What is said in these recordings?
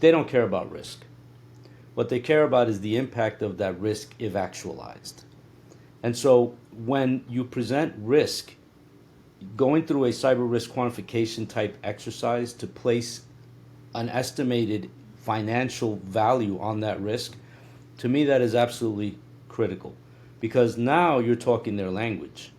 they don't care about risk. What they care about is the impact of that risk if actualized. And so when you present risk, going through a cyber risk quantification type exercise to place an estimated financial value on that risk, to me that is absolutely critical, because now you're talking their language.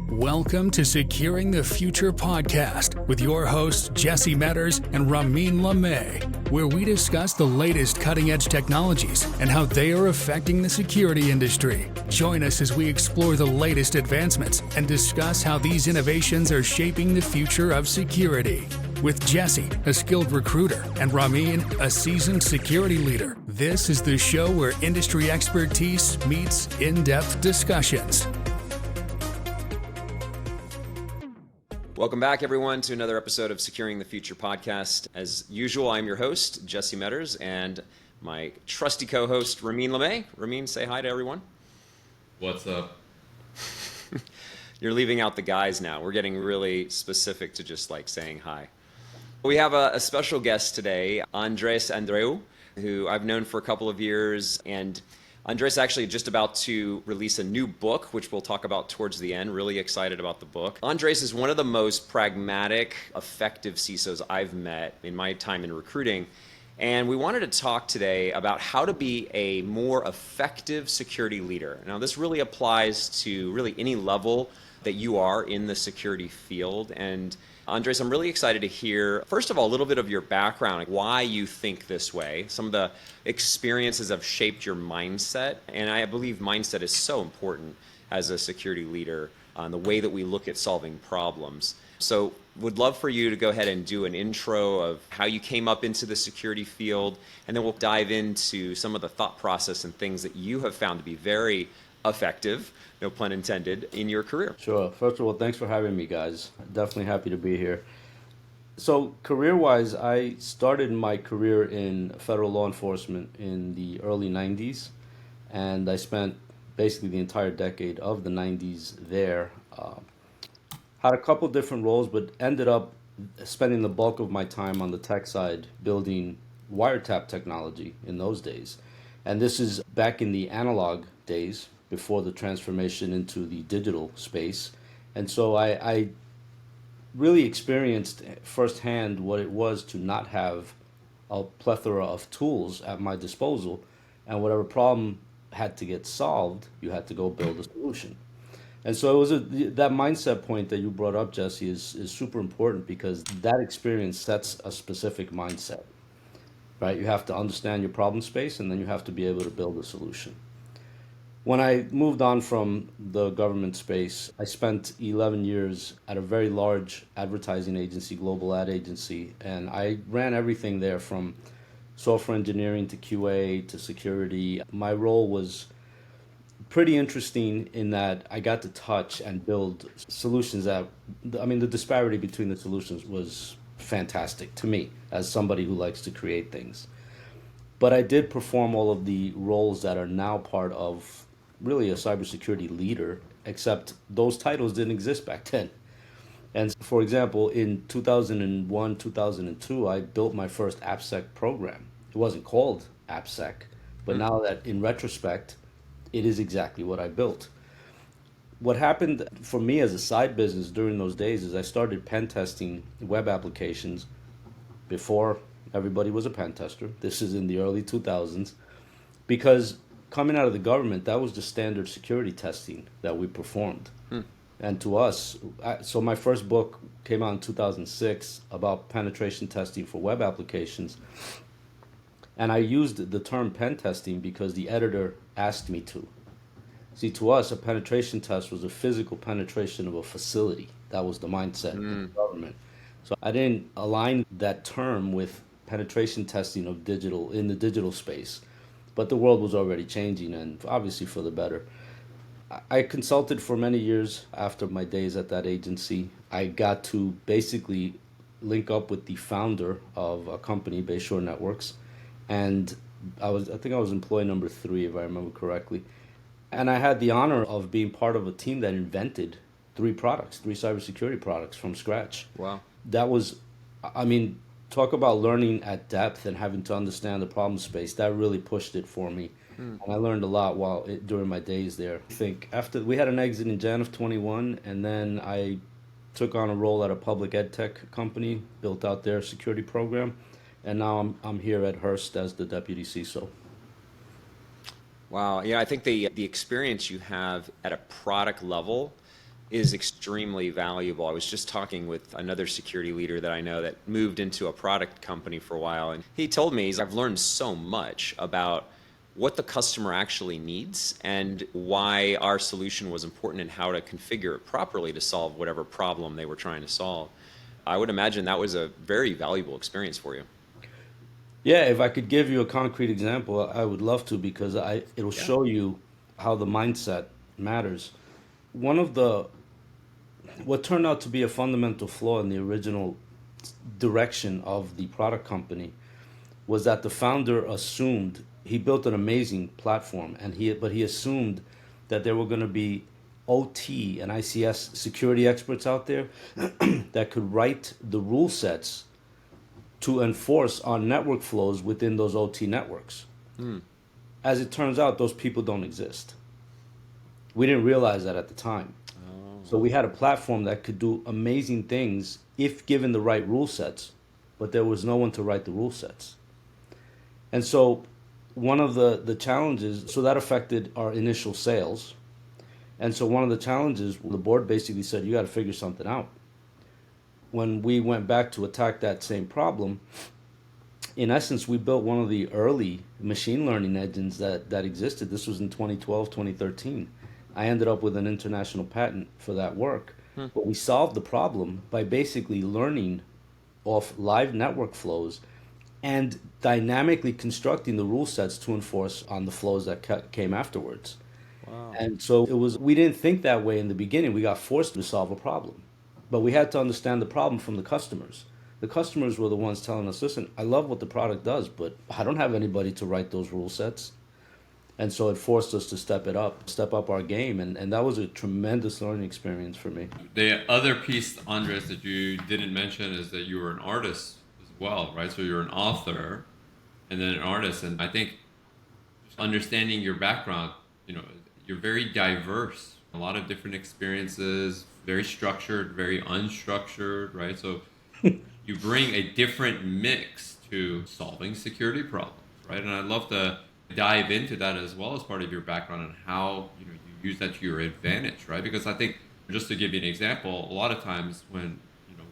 Welcome to Securing the Future podcast with your hosts Jesse Metters and Ramin LeMay, where we discuss the latest cutting-edge technologies and how they are affecting the security industry. Join us as we explore the latest advancements and discuss how these innovations are shaping the future of security. With Jesse, a skilled recruiter, and Ramin, a seasoned security leader, this is the show where industry expertise meets in-depth discussions. Welcome back, everyone, to another episode of Securing the Future podcast. As usual, I'm your host, Jesse Metters, and my trusty co-host, Ramin LeMay. Ramin, say hi to everyone. What's up? You're leaving out the guys now. We're getting really specific to just like saying hi. We have a special guest today, Andres Andreu, who I've known for a couple of years, and Andres actually just about to release a new book, which we'll talk about towards the end. Really excited about the book. Andres is one of the most pragmatic, effective CISOs I've met in my time in recruiting. And we wanted to talk today about how to be a more effective security leader. Now, this really applies to really any level that you are in the security field. And Andres, I'm really excited to hear, first of all, a little bit of your background, like why you think this way. Some of the experiences have shaped your mindset, and I believe mindset is so important as a security leader on the way that we look at solving problems. So would love for you to go ahead and do an intro of how you came up into the security field, and then we'll dive into some of the thought process and things that you have found to be very effective, no pun intended, in your career. Sure. First of all, thanks for having me, guys. Definitely happy to be here. So career-wise, I started my career in federal law enforcement in the early 90s, and I spent basically the entire decade of the 90s there. Had a couple different roles, but ended up spending the bulk of my time on the tech side building wiretap technology in those days. And this is back in the analog days, before the transformation into the digital space. And so I really experienced firsthand what it was to not have a plethora of tools at my disposal, and whatever problem had to get solved, you had to go build a solution. And so it was that mindset point that you brought up, Jesse, is super important, because that experience sets a specific mindset, right? You have to understand your problem space, and then you have to be able to build a solution. When I moved on from the government space, I spent 11 years at a very large advertising agency, global ad agency, and I ran everything there from software engineering to QA to security. My role was pretty interesting in that I got to touch and build solutions that, the disparity between the solutions was fantastic to me as somebody who likes to create things. But I did perform all of the roles that are now part of really a cybersecurity leader, except those titles didn't exist back then. And for example, in 2001, 2002, I built my first AppSec program. It wasn't called AppSec, but now that in retrospect, it is exactly what I built. What happened for me as a side business during those days is I started pen testing web applications before everybody was a pen tester. This is in the early 2000s, because coming out of the government, that was the standard security testing that we performed. And to us, so my first book came out in 2006 about penetration testing for web applications. And I used the term pen testing because the editor asked me to. See, to us, a penetration test was a physical penetration of a facility. That was the mindset of the government. So I didn't align that term with penetration testing of digital in the digital space. But the world was already changing, and obviously for the better. I consulted for many years after my days at that agency. I got to basically link up with the founder of a company, Bayshore Networks, and I think I was employee number 3, if I remember correctly. And I had the honor of being part of a team that invented 3 cybersecurity products from scratch. Wow. That was, talk about learning at depth and having to understand the problem space. That really pushed it for me. And I learned a lot during my days there. I think after we had an exit in Jan of 21, and then I took on a role at a public ed tech company, built out their security program, and now I'm here at Hearst as the Deputy CISO. Wow. Yeah, I think the experience you have at a product level is extremely valuable. I was just talking with another security leader that I know that moved into a product company for a while, and he told me, I've learned so much about what the customer actually needs and why our solution was important and how to configure it properly to solve whatever problem they were trying to solve. I would imagine that was a very valuable experience for you. Yeah, if I could give you a concrete example, I would love to because it'll show you how the mindset matters. One of what turned out to be a fundamental flaw in the original direction of the product company was that the founder assumed he built an amazing platform, but he assumed that there were going to be OT and ICS security experts out there that could write the rule sets to enforce on network flows within those OT networks. As it turns out, those people don't exist. We didn't realize that at the time. So we had a platform that could do amazing things if given the right rule sets, but there was no one to write the rule sets. And so one of the challenges, so that affected our initial sales. And so one of the challenges, the board basically said, you got to figure something out. When we went back to attack that same problem, in essence, we built one of the early machine learning engines that existed. This was in 2012, 2013. I ended up with an international patent for that work. But we solved the problem by basically learning off live network flows and dynamically constructing the rule sets to enforce on the flows that came afterwards. Wow. And so we didn't think that way in the beginning. We got forced to solve a problem. But we had to understand the problem from the customers. The customers were the ones telling us, listen, I love what the product does, but I don't have anybody to write those rule sets. And so it forced us to step up our game. And that was a tremendous learning experience for me. The other piece, Andres, that you didn't mention is that you were an artist as well, right? So you're an author and then an artist. And I think just understanding your background, you're very diverse, a lot of different experiences, very structured, very unstructured, right? So you bring a different mix to solving security problems, right? And I'd love to dive into that as well as part of your background and how you use that to your advantage, right? Because I think, just to give you an example, a lot of times when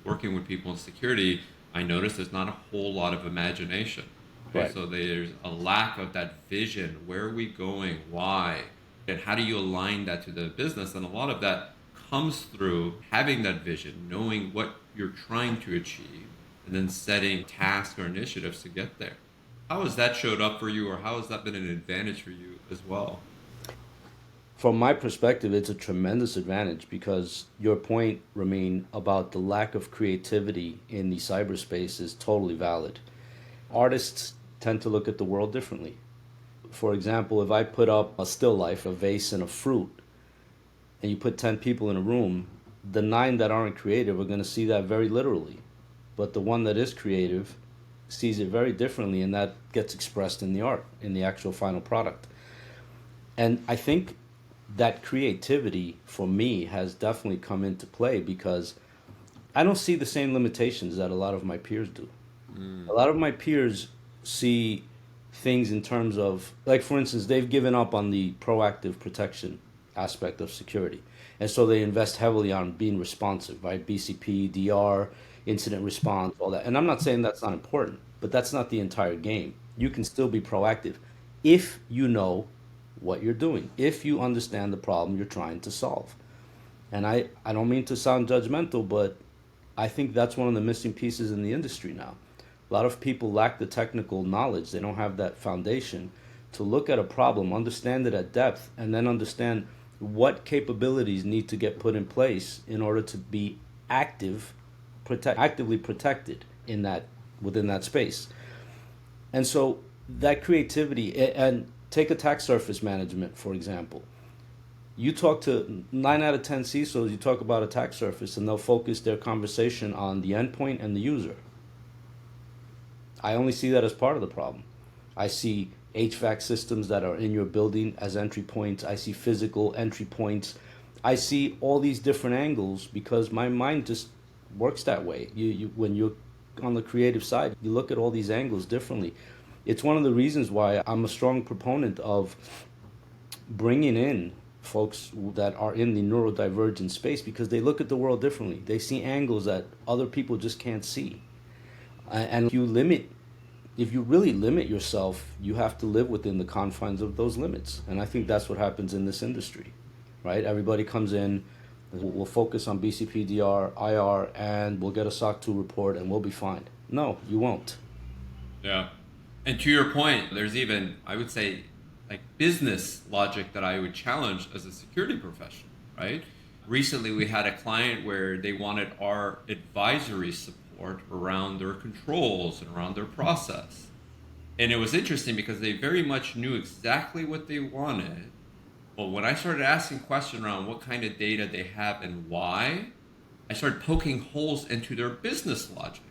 working with people in security, I notice there's not a whole lot of imagination. Right. So there's a lack of that vision. Where are we going? Why? And how do you align that to the business? And a lot of that comes through having that vision, knowing what you're trying to achieve, and then setting tasks or initiatives to get there. How has that showed up for you, or how has that been an advantage for you as well? From my perspective, it's a tremendous advantage because your point, Ramin, about the lack of creativity in the cyberspace is totally valid. Artists tend to look at the world differently. For example, if I put up a still life, a vase and a fruit, and you put 10 people in a room, the 9 that aren't creative are going to see that very literally. But the one that is creative sees it very differently, and that gets expressed in the art, in the actual final product. And I think that creativity for me has definitely come into play because I don't see the same limitations that a lot of my peers do. A lot of my peers see things in terms of, like, for instance, they've given up on the proactive protection aspect of security. And so they invest heavily on being responsive, right? BCP, DR, incident response, all that. And I'm not saying that's not important, but that's not the entire game. You can still be proactive if you know what you're doing, if you understand the problem you're trying to solve. And I don't mean to sound judgmental, but I think that's one of the missing pieces in the industry now. A lot of people lack the technical knowledge. They don't have that foundation to look at a problem, understand it at depth, and then understand what capabilities need to get put in place in order to be actively protected within that space. And so that creativity, and take attack surface management, for example. You talk to 9 out of 10 CISOs, you talk about attack surface, and they'll focus their conversation on the endpoint and the user. I only see that as part of the problem. I see HVAC systems that are in your building as entry points. I see physical entry points. I see all these different angles because my mind just works that way. When you're on the creative side, you look at all these angles differently. It's one of the reasons why I'm a strong proponent of bringing in folks that are in the neurodivergent space because they look at the world differently. They see angles that other people just can't see. And if you really limit yourself, you have to live within the confines of those limits. And I think that's what happens in this industry, right? Everybody comes in, we'll focus on BCPDR, IR, and we'll get a SOC 2 report and we'll be fine. No, you won't. Yeah. And to your point, there's even, I would say, like business logic that I would challenge as a security professional, right? Recently, we had a client where they wanted our advisory support around their controls and around their process. And it was interesting because they very much knew exactly what they wanted. But when I started asking questions around what kind of data they have and why, I started poking holes into their business logic.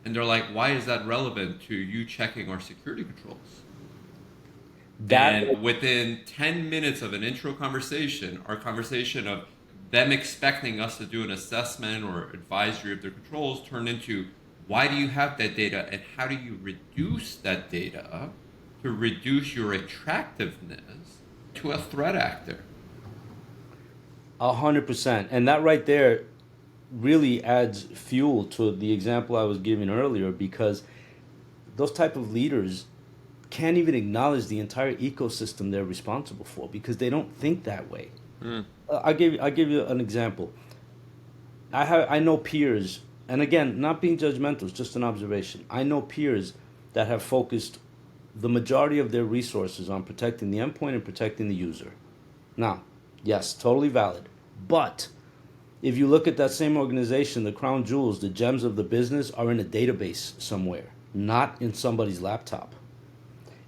And they're like, why is that relevant to you checking our security controls? And within 10 minutes of an intro conversation, our conversation of them expecting us to do an assessment or advisory of their controls turned into, why do you have that data and how do you reduce that data to reduce your attractiveness to a threat actor? 100%. And that right there really adds fuel to the example I was giving earlier, because those type of leaders can't even acknowledge the entire ecosystem they're responsible for because they don't think that way. I'll give you an example. I know peers, and again, not being judgmental, it's just an observation. I know peers that have focused the majority of their resources on protecting the endpoint and protecting the user. Now, yes, totally valid. But if you look at that same organization, the crown jewels, the gems of the business are in a database somewhere, not in somebody's laptop.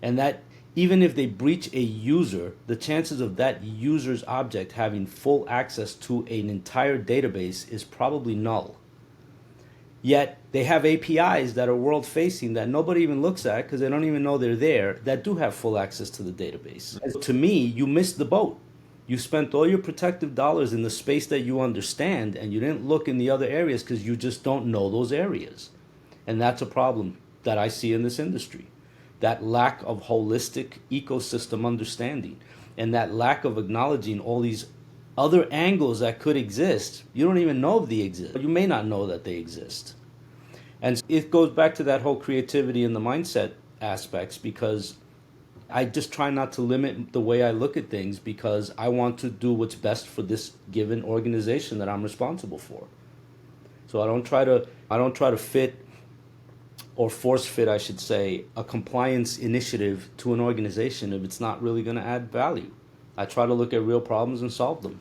And that even if they breach a user, the chances of that user's object having full access to an entire database is probably null. Yet they have APIs that are world-facing that nobody even looks at because they don't even know they're there, that do have full access to the database. And to me, you missed the boat. You spent all your protective dollars in the space that you understand, and you didn't look in the other areas because you just don't know those areas. And that's a problem that I see in this industry. That lack of holistic ecosystem understanding and that lack of acknowledging all these other angles that could exist. You don't even know if they exist. You may not know that they exist. And it goes back to that whole creativity and the mindset aspects, because I just try not to limit the way I look at things because I want to do what's best for this given organization that I'm responsible for. So I don't try to fit or force fit, I should say, a compliance initiative to an organization if it's not really going to add value. I try to look at real problems and solve them.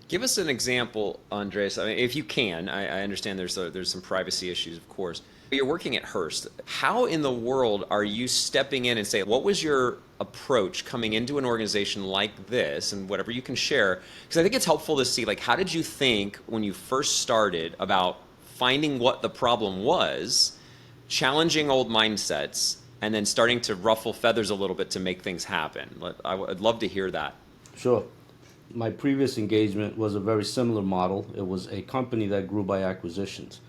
Give us an example, Andres. I mean, if you can. I understand there's some privacy issues, of course. You're working at Hearst. How in the world are you stepping in and saying, what was your approach coming into an organization like this, and whatever you can share? Because I think it's helpful to see, like, how did you think when you first started about finding what the problem was, challenging old mindsets, and then starting to ruffle feathers a little bit to make things happen? I'd love to hear that. Sure. My previous engagement was a very similar model. It was a company that grew by acquisitions.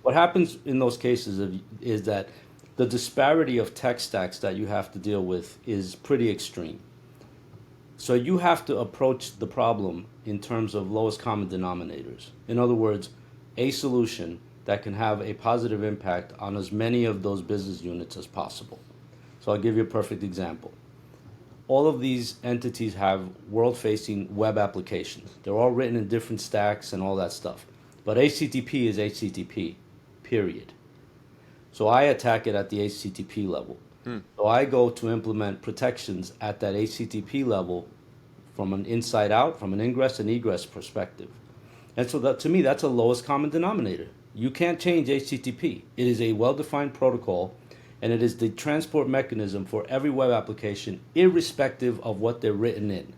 What happens in those cases is that the disparity of tech stacks that you have to deal with is pretty extreme. So you have to approach the problem in terms of lowest common denominators. In other words, a solution that can have a positive impact on as many of those business units as possible. So I'll give you a perfect example. All of these entities have world-facing web applications. They're all written in different stacks and all that stuff. But HTTP is HTTP, period. So I attack it at the HTTP level. So I go to implement protections at that HTTP level from an inside out, from an ingress and egress perspective. And so that, to me, that's a lowest common denominator. You can't change HTTP. It is a well-defined protocol, and it is the transport mechanism for every web application, irrespective of what they're written in.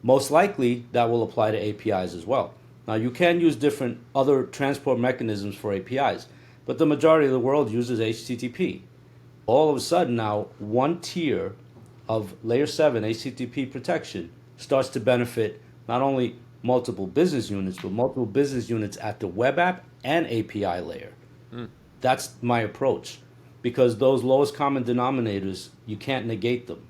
Most likely, that will apply to APIs as well. Now, you can use different other transport mechanisms for APIs, but the majority of the world uses HTTP. All of a sudden now, one tier of layer 7 HTTP protection starts to benefit not only multiple business units, but multiple business units at the web app and API layer. That's my approach, because those lowest common denominators, you can't negate them.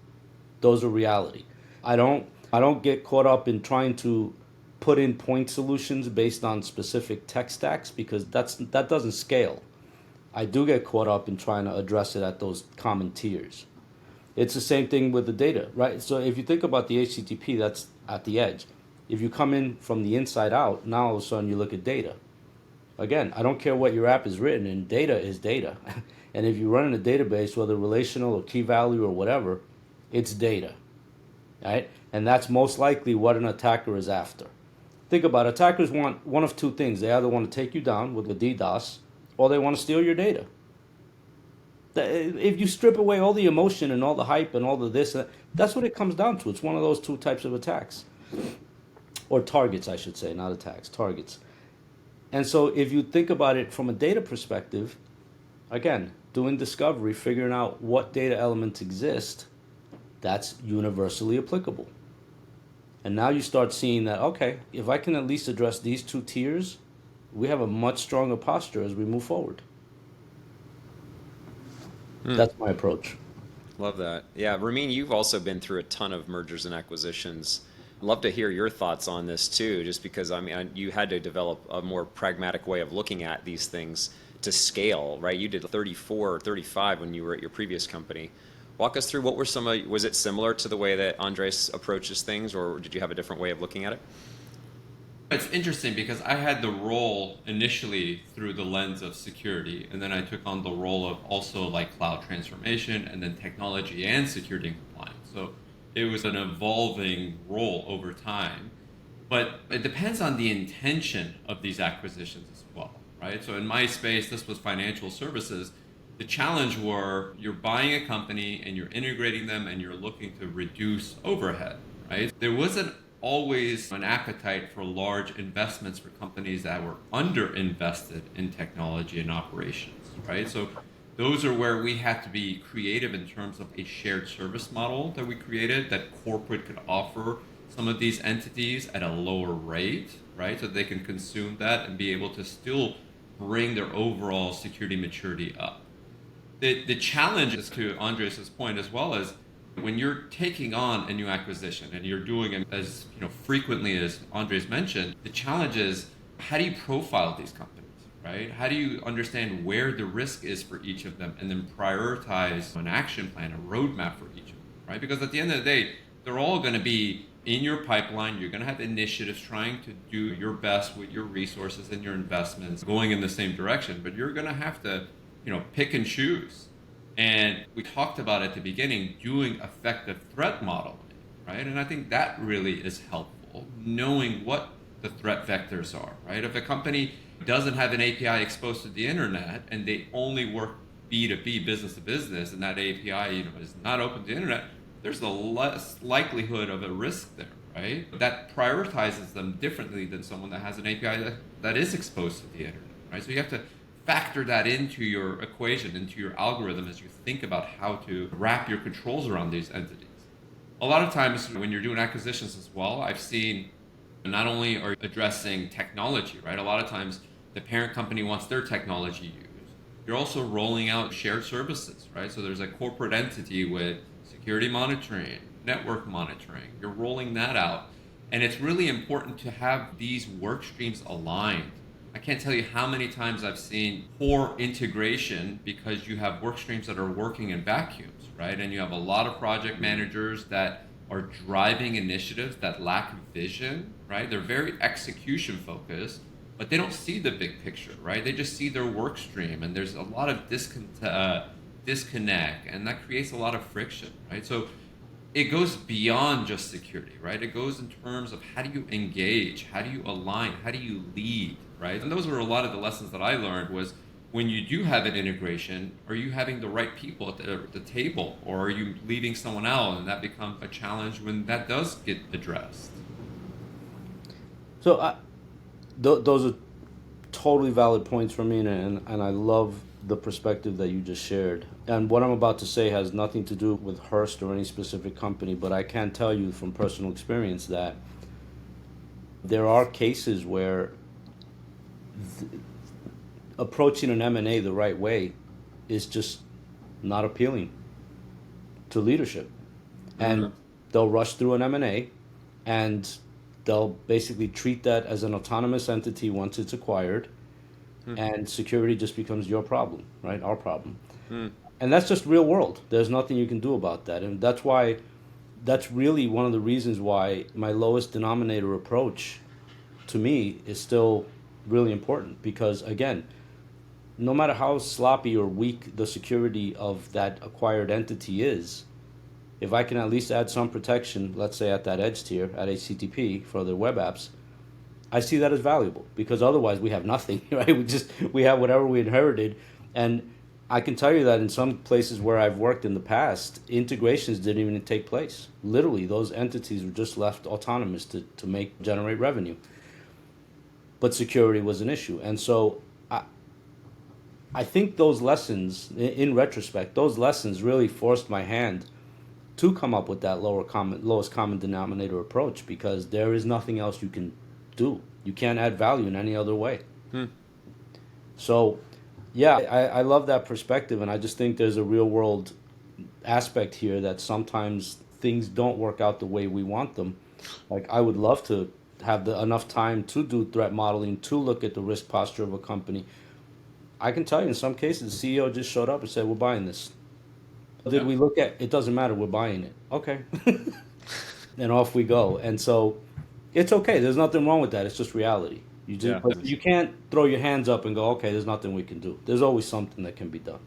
Those are reality. I don't get caught up in trying to put in point solutions based on specific tech stacks, because that doesn't scale. I do get caught up in trying to address it at those common tiers. It's the same thing with the data, right? So if you think about the HTTP, that's at the edge. If you come in from the inside out, now all of a sudden you look at data. Again, I don't care what your app is written in, data is data. And if you run in a database, whether relational or key value or whatever, it's data, right? And that's most likely what an attacker is after. Think about it. Attackers want one of two things. They either want to take you down with a DDoS, or they want to steal your data. If you strip away all the emotion and all the hype and all the this, that's what it comes down to. It's one of those two types of attacks. Or targets, I should say, not attacks, targets. And so if you think about it from a data perspective, again, doing discovery, figuring out what data elements exist, that's universally applicable. And now you start seeing that, okay, if I can at least address these two tiers, we have a much stronger posture as we move forward. That's my approach. Love that. Yeah, Ramin, you've also been through a ton of mergers and acquisitions. I'd love to hear your thoughts on this too, just because you had to develop a more pragmatic way of looking at these things to scale, right? You did 34 or 35 when you were at your previous company. Walk us through, what were was it similar to the way that Andres approaches things, or did you have a different way of looking at it? It's interesting because I had the role initially through the lens of security, and then I took on the role of also like cloud transformation and then technology and security and compliance. So it was an evolving role over time, but it depends on the intention of these acquisitions as well, right? So in my space, this was financial services. The challenge were you're buying a company and you're integrating them and you're looking to reduce overhead, right? There wasn't always an appetite for large investments for companies that were underinvested in technology and operations, right? So those are where we had to be creative in terms of a shared service model that we created that corporate could offer some of these entities at a lower rate, right? So they can consume that and be able to still bring their overall security maturity up. The challenge is, to Andres' point as well, as when you're taking on a new acquisition and you're doing it as frequently as Andres mentioned, the challenge is, how do you profile these companies, right? How do you understand where the risk is for each of them and then prioritize an action plan, a roadmap for each of them, right? Because at the end of the day, they're all going to be in your pipeline. You're going to have initiatives trying to do your best with your resources and your investments going in the same direction, but you're going to have to pick and choose. And we talked about at the beginning doing effective threat modeling, right? And I think that really is helpful, knowing what the threat vectors are, right? If a company doesn't have an API exposed to the internet and they only work B2B, business to business, and that API is not open to the internet, there's a less likelihood of a risk there, right? That prioritizes them differently than someone that has an API that is exposed to the internet, right? So you have to factor that into your equation, into your algorithm as you think about how to wrap your controls around these entities. A lot of times when you're doing acquisitions as well, I've seen not only are addressing technology, right? A lot of times the parent company wants their technology used. You're also rolling out shared services, right? So there's a corporate entity with security monitoring, network monitoring. You're rolling that out. And it's really important to have these work streams aligned. I can't tell you how many times I've seen poor integration because you have work streams that are working in vacuums, right? And you have a lot of project managers that are driving initiatives that lack vision, right? They're very execution focused, but they don't see the big picture, right? They just see their work stream, and there's a lot of disconnect, and that creates a lot of friction, right? So it goes beyond just security, right? It goes in terms of how do you engage, how do you align, how do you lead, right? And those were a lot of the lessons that I learned was, when you do have an integration, are you having the right people at the table, or are you leaving someone out, and that becomes a challenge when that does get addressed? So those are totally valid points from me, and I love the perspective that you just shared. And what I'm about to say has nothing to do with Hearst or any specific company, but I can tell you from personal experience that there are cases where approaching an M&A the right way is just not appealing to leadership. And they'll rush through an M&A, and they'll basically treat that as an autonomous entity once it's acquired, and security just becomes your problem, right? Our problem. And that's just real world. There's nothing you can do about that. And that's really one of the reasons why my lowest denominator approach to me is still really important. Because again, no matter how sloppy or weak the security of that acquired entity is, if I can at least add some protection, let's say at that edge tier, at HTTP for their web apps, I see that as valuable, because otherwise we have nothing, right? We have whatever we inherited. And I can tell you that in some places where I've worked in the past, integrations didn't even take place. Literally, those entities were just left autonomous to generate revenue. But security was an issue. And so I think those lessons, in retrospect, those lessons really forced my hand to come up with that lowest common denominator approach, because there is nothing else you can do. You can't add value in any other way. So, yeah, I love that perspective, and I just think there's a real world aspect here that sometimes things don't work out the way we want them. Like, I would love to have enough time to do threat modeling, to look at the risk posture of a company. I can tell you in some cases, the CEO just showed up and said, we're buying this. Did we look at it? Doesn't matter, we're buying it. Okay. And off we go. And so it's okay. There's nothing wrong with that. It's just reality. But you can't throw your hands up and go, okay, there's nothing we can do. There's always something that can be done.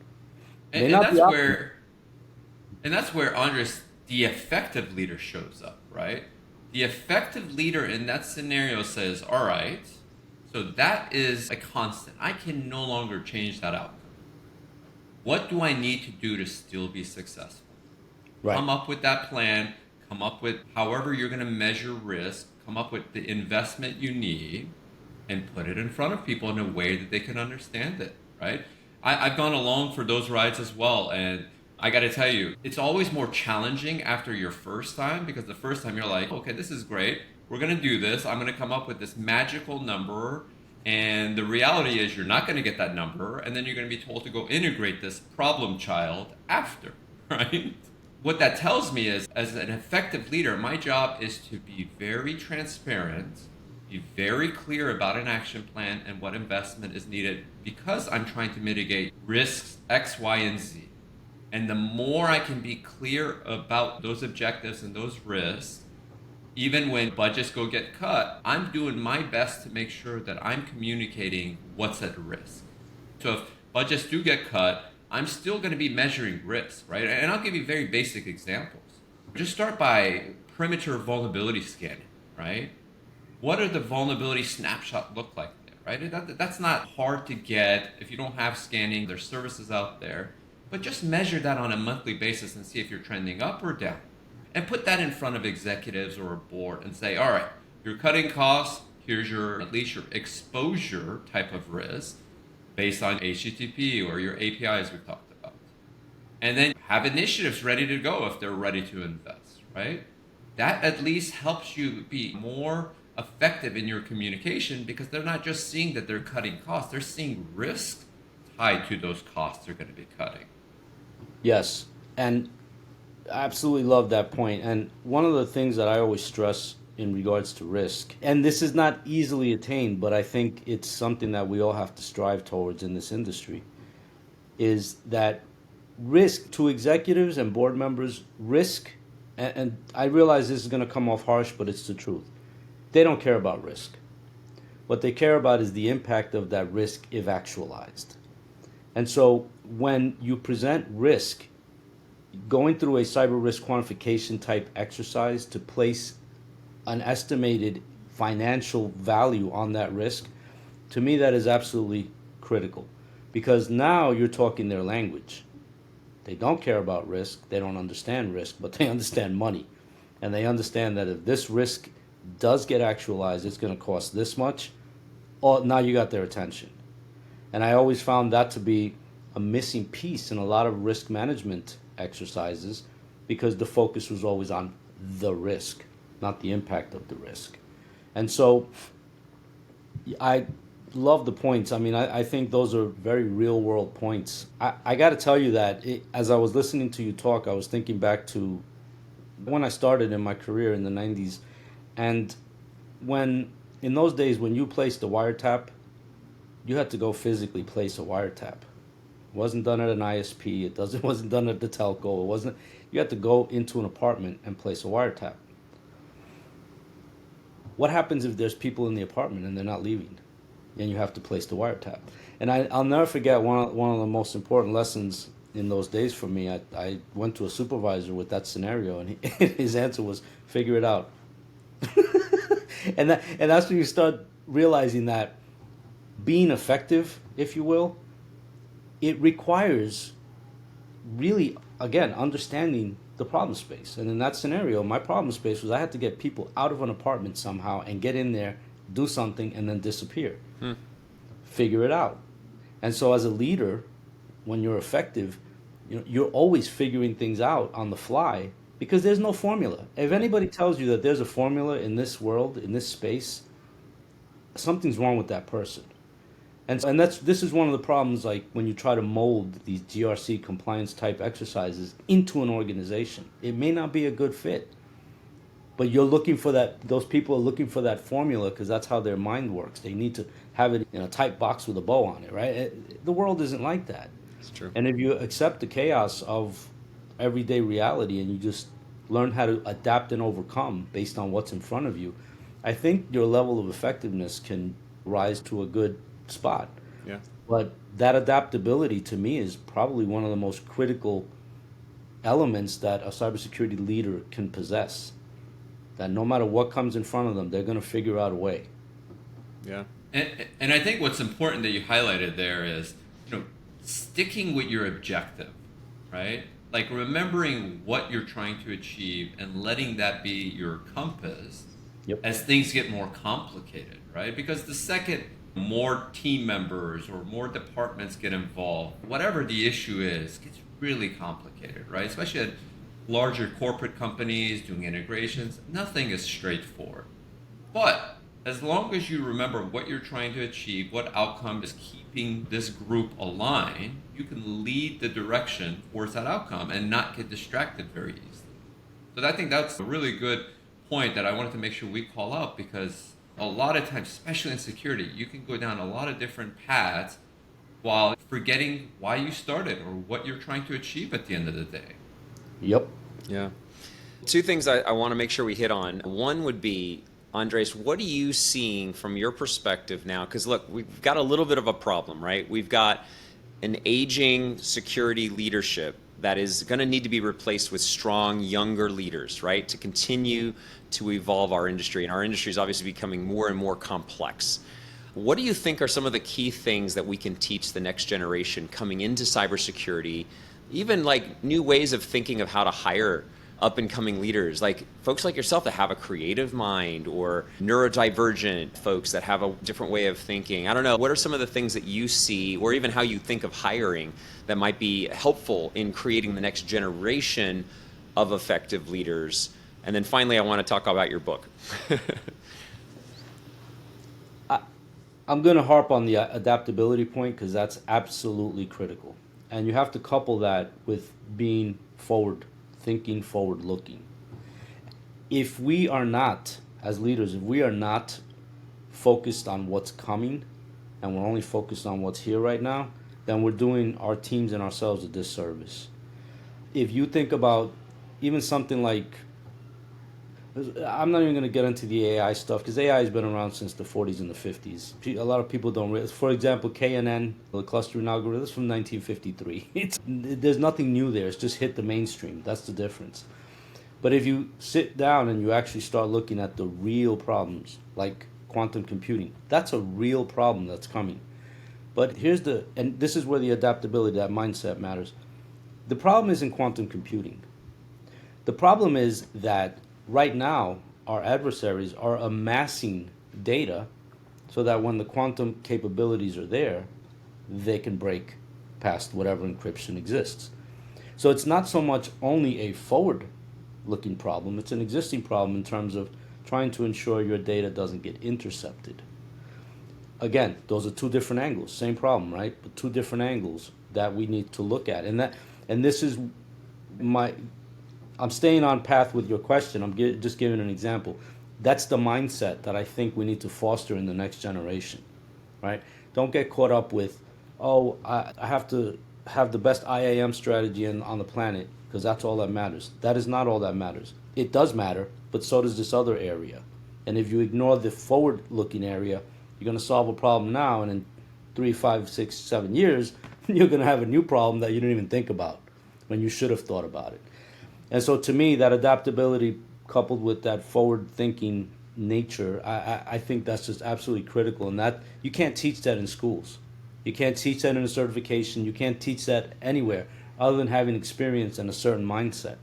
And that's where Andres, the effective leader, shows up, right? The effective leader in that scenario says, all right, so that is a constant. I can no longer change that outcome. What do I need to do to still be successful? Right. Come up with that plan, come up with however you're going to measure risk, come up with the investment you need, and put it in front of people in a way that they can understand it, right? I've gone along for those rides as well, and I got to tell you, it's always more challenging after your first time, because the first time you're like, okay, this is great. We're going to do this. I'm going to come up with this magical number, and the reality is you're not going to get that number, and then you're going to be told to go integrate this problem child after, right? What that tells me is, as an effective leader, my job is to be very transparent, be very clear about an action plan and what investment is needed, because I'm trying to mitigate risks X, Y, and Z. And the more I can be clear about those objectives and those risks, even when budgets go get cut, I'm doing my best to make sure that I'm communicating what's at risk. So if budgets do get cut, I'm still going to be measuring risk, right? And I'll give you very basic examples. Just start by perimeter vulnerability scanning, right? What do the vulnerability snapshot look like there, right? That's not hard to get. If you don't have scanning, there's services out there. But just measure that on a monthly basis and see if you're trending up or down. And put that in front of executives or a board and say, all right, you're cutting costs. Here's at least your exposure type of risk based on HTTP or your APIs we've talked about. And then have initiatives ready to go if they're ready to invest, right? That at least helps you be more effective in your communication, because they're not just seeing that they're cutting costs, they're seeing risk tied to those costs they're going to be cutting. Yes, and I absolutely love that point. And one of the things that I always stress in regards to risk, and this is not easily attained, but I think it's something that we all have to strive towards in this industry, is that risk to executives and board members, risk, and I realize this is going to come off harsh, but it's the truth. They don't care about risk. What they care about is the impact of that risk if actualized. And so when you present risk, going through a cyber risk quantification type exercise to place an estimated financial value on that risk, to me that is absolutely critical, because now you're talking their language. They don't care about risk, they don't understand risk, but they understand money. And they understand that if this risk does get actualized, it's going to cost this much oh, now you got their attention. And I always found that to be a missing piece in a lot of risk management exercises because the focus was always on the risk, not the impact of the risk. And so I love the points. I mean, I think those are very real world points. I got to tell you that as I was listening to you talk, I was thinking back to when I started in my career in the 90s. And when, in those days, when you placed a wiretap, you had to go physically place a wiretap. It wasn't done at an ISP. It wasn't done at the telco. It wasn't. You had to go into an apartment and place a wiretap. What happens if there's people in the apartment and they're not leaving, and you have to place the wiretap? And I'll never forget one of the most important lessons in those days for me. I went to a supervisor with that scenario, and his answer was, "Figure it out." and that's when you start realizing that being effective, if you will, it requires really, again, understanding the problem space. And in that scenario, my problem space was I had to get people out of an apartment somehow and get in there, do something, and then disappear. Figure it out. And so as a leader, when you're effective, you're always figuring things out on the fly because there's no formula. If anybody tells you that there's a formula in this world, in this space, something's wrong with that person. And this is one of the problems, like when you try to mold these GRC compliance type exercises into an organization. It may not be a good fit, but you're looking for that. Those people are looking for that formula because that's how their mind works. They need to have it in a tight box with a bow on it, right? The world isn't like that. It's true. And if you accept the chaos of everyday reality and you just learn how to adapt and overcome based on what's in front of you, I think your level of effectiveness can rise to a good spot. Yeah. But that adaptability to me is probably one of the most critical elements that a cybersecurity leader can possess. That no matter what comes in front of them, they're going to figure out a way. Yeah. And I think what's important that you highlighted there is, sticking with your objective, right? Like remembering what you're trying to achieve and letting that be your compass as things get more complicated, right? Because the second more team members or more departments get involved, whatever the issue is, gets really complicated, right? Especially at larger corporate companies doing integrations, nothing is straightforward. But as long as you remember what you're trying to achieve, what outcome is keeping this group aligned, you can lead the direction towards that outcome and not get distracted very easily. So I think that's a really good point that I wanted to make sure we call out, because a lot of times, especially in security, you can go down a lot of different paths while forgetting why you started or what you're trying to achieve at the end of the day. Yep. Yeah. Two things I want to make sure we hit on. One would be, Andres, what are you seeing from your perspective now? Because look, we've got a little bit of a problem, right? We've got an aging security leadership that is going to need to be replaced with strong, younger leaders, right? To continue to evolve our industry. And our industry is obviously becoming more and more complex. What do you think are some of the key things that we can teach the next generation coming into cybersecurity? Even like new ways of thinking of how to hire up and coming leaders, like folks like yourself that have a creative mind, or neurodivergent folks that have a different way of thinking. I don't know. What are some of the things that you see, or even how you think of hiring, that might be helpful in creating the next generation of effective leaders? And then finally, I want to talk about your book. I'm going to harp on the adaptability point because that's absolutely critical. And you have to couple that with being forward-thinking, forward-looking. If we are not, as leaders, if we are not focused on what's coming and we're only focused on what's here right now, then we're doing our teams and ourselves a disservice. If you think about even something like, I'm not even going to get into the AI stuff because AI has been around since the 40s and the 50s. A lot of people don't realize. For example, KNN, the clustering algorithm, is from 1953. There's nothing new there. It's just hit the mainstream. That's the difference. But if you sit down and you actually start looking at the real problems, like quantum computing, that's a real problem that's coming. But and this is where the adaptability, that mindset matters. The problem isn't quantum computing. The problem is that right now, our adversaries are amassing data so that when the quantum capabilities are there, they can break past whatever encryption exists. So it's not so much only a forward-looking problem, it's an existing problem in terms of trying to ensure your data doesn't get intercepted. Again, those are two different angles, same problem, right? But two different angles that we need to look at. And this is I'm staying on path with your question. I'm just giving an example. That's the mindset that I think we need to foster in the next generation, right? Don't get caught up with, I have to have the best IAM strategy on the planet because that's all that matters. That is not all that matters. It does matter, but so does this other area. And if you ignore the forward-looking area, you're going to solve a problem now, and in 3, 5, 6, 7 years, you're going to have a new problem that you didn't even think about when you should have thought about it. And so to me, that adaptability coupled with that forward-thinking nature, I think that's just absolutely critical. And that you can't teach that in schools. You can't teach that in a certification. You can't teach that anywhere other than having experience and a certain mindset.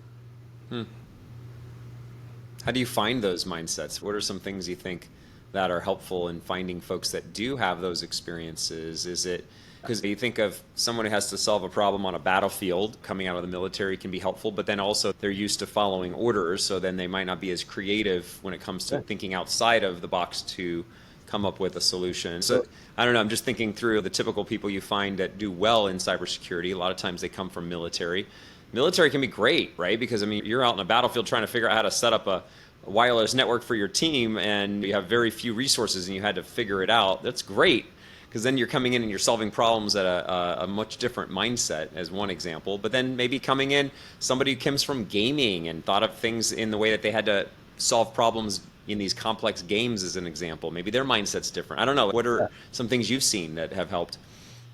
How do you find those mindsets? What are some things you think that are helpful in finding folks that do have those experiences? Is it because you think of someone who has to solve a problem on a battlefield, coming out of the military can be helpful, but then also they're used to following orders, so then they might not be as creative when it comes to thinking outside of the box to come up with a solution. So I don't know, I'm just thinking through the typical people you find that do well in cybersecurity. A lot of times they come from military. Military can be great, right? Because I mean, you're out on a battlefield trying to figure out how to set up a wireless network for your team, and you have very few resources and you had to figure it out. That's great, because then you're coming in and you're solving problems at a much different mindset, as one example. But then maybe coming in, somebody who comes from gaming and thought of things in the way that they had to solve problems in these complex games, as an example. Maybe their mindset's different. I don't know. What are some things you've seen that have helped?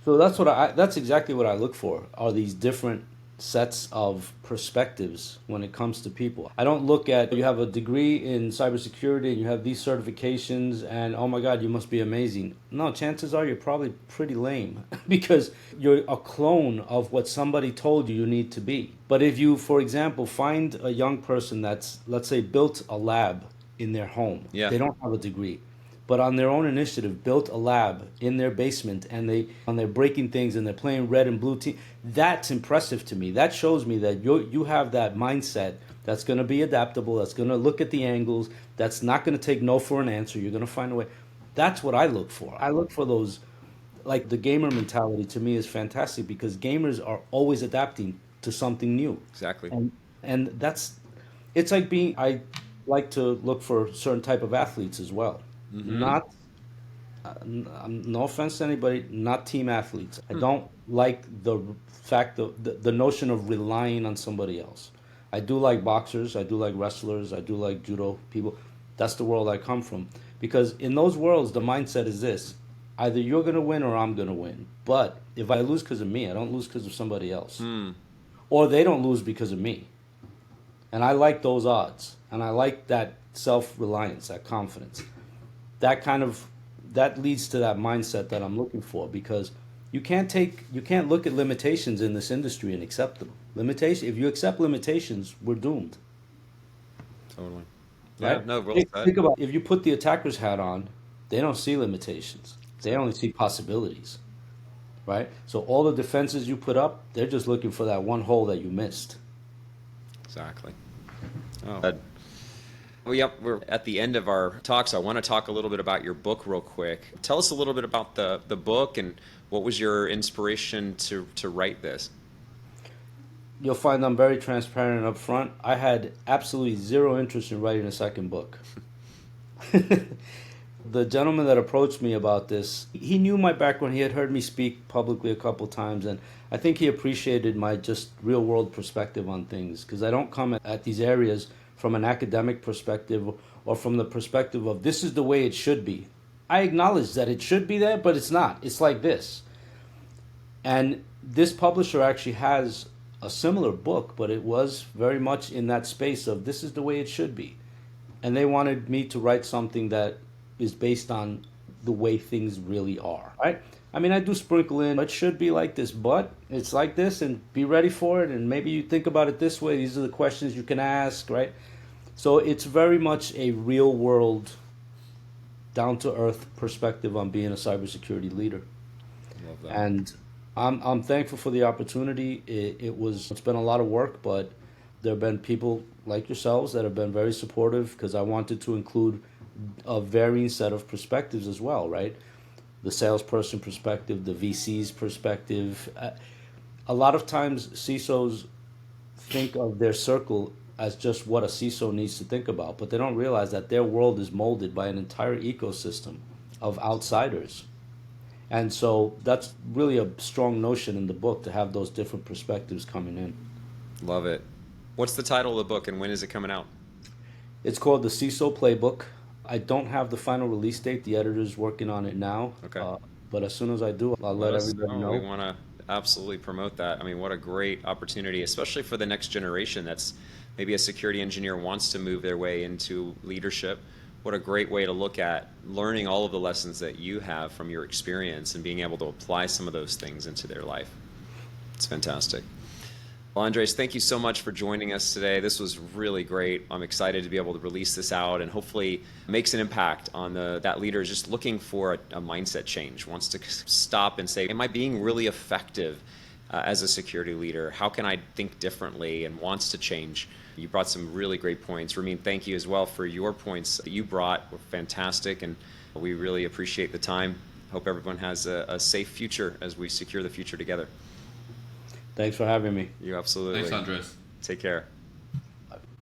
So that's exactly what I look for, are these different sets of perspectives when it comes to people. I don't look at, you have a degree in cybersecurity and you have these certifications and oh my God, you must be amazing. No, chances are you're probably pretty lame because you're a clone of what somebody told you need to be. But if you, for example, find a young person that's, let's say, built a lab in their home, they don't have a degree, but on their own initiative built a lab in their basement and they're breaking things and they're playing red and blue team. That's impressive to me. That shows me that you have that mindset that's going to be adaptable, that's going to look at the angles, that's not going to take no for an answer. You're going to find a way. That's what I look for. I look for those, like the gamer mentality to me is fantastic because gamers are always adapting to something new. Exactly. And it's like I like to look for certain type of athletes as well. Not, no offense to anybody, not team athletes. I don't like the fact of the notion of relying on somebody else. I do like boxers, I do like wrestlers, I do like judo people. That's the world I come from. Because in those worlds, the mindset is this: either you're going to win or I'm going to win. But if I lose because of me, I don't lose because of somebody else. Or they don't lose because of me. And I like those odds. And I like that self-reliance, that confidence. That leads to that mindset that I'm looking for, because you can't look at limitations in this industry and accept them. If you accept limitations, we're doomed. Totally. Right? Yeah, no, really. Think about, if you put the attacker's hat on, they don't see limitations. They only see possibilities. Right? So all the defenses you put up, they're just looking for that one hole that you missed. Exactly. Oh. Well, yep, we're at the end of our talk, so I want to talk a little bit about your book real quick. Tell us a little bit about the book and what was your inspiration to write this? You'll find I'm very transparent and upfront. I had absolutely zero interest in writing a second book. The gentleman that approached me about this, he knew my background. He had heard me speak publicly a couple times, and I think he appreciated my just real-world perspective on things, because I don't come at these areas from an academic perspective or from the perspective of this is the way it should be. I acknowledge that it should be there, but it's not. It's like this. And this publisher actually has a similar book, but it was very much in that space of this is the way it should be. And they wanted me to write something that is based on the way things really are, right? I mean, I do sprinkle in, it should be like this, but it's like this, and be ready for it, and maybe you think about it this way, these are the questions you can ask, right? So it's very much a real-world down-to-earth perspective on being a cybersecurity leader. Love that. And I'm thankful for the opportunity. It's been a lot of work, but there have been people like yourselves that have been very supportive because I wanted to include a varying set of perspectives as well, right? The salesperson perspective, the VC's perspective. A lot of times CISOs think of their circle as just what a CISO needs to think about, but they don't realize that their world is molded by an entire ecosystem of outsiders. And so that's really a strong notion in the book to have those different perspectives coming in. Love it. What's the title of the book and when is it coming out? It's called the CISO Playbook. I don't have the final release date. The editor's working on it now. Okay. But as soon as I do, I'll let everybody know. We want to absolutely promote that. I mean, what a great opportunity, especially for the next generation that's maybe a security engineer wants to move their way into leadership. What a great way to look at learning all of the lessons that you have from your experience and being able to apply some of those things into their life. It's fantastic. Well, Andres, thank you so much for joining us today. This was really great. I'm excited to be able to release this out and hopefully makes an impact on that leader just looking for a mindset change, wants to stop and say, am I being really effective as a security leader? How can I think differently, and wants to change? You brought some really great points. Ramin, thank you as well for your points that you brought. Were fantastic, and we really appreciate the time. Hope everyone has a safe future as we secure the future together. Thanks for having me. You absolutely. Thanks, Andres. Take care.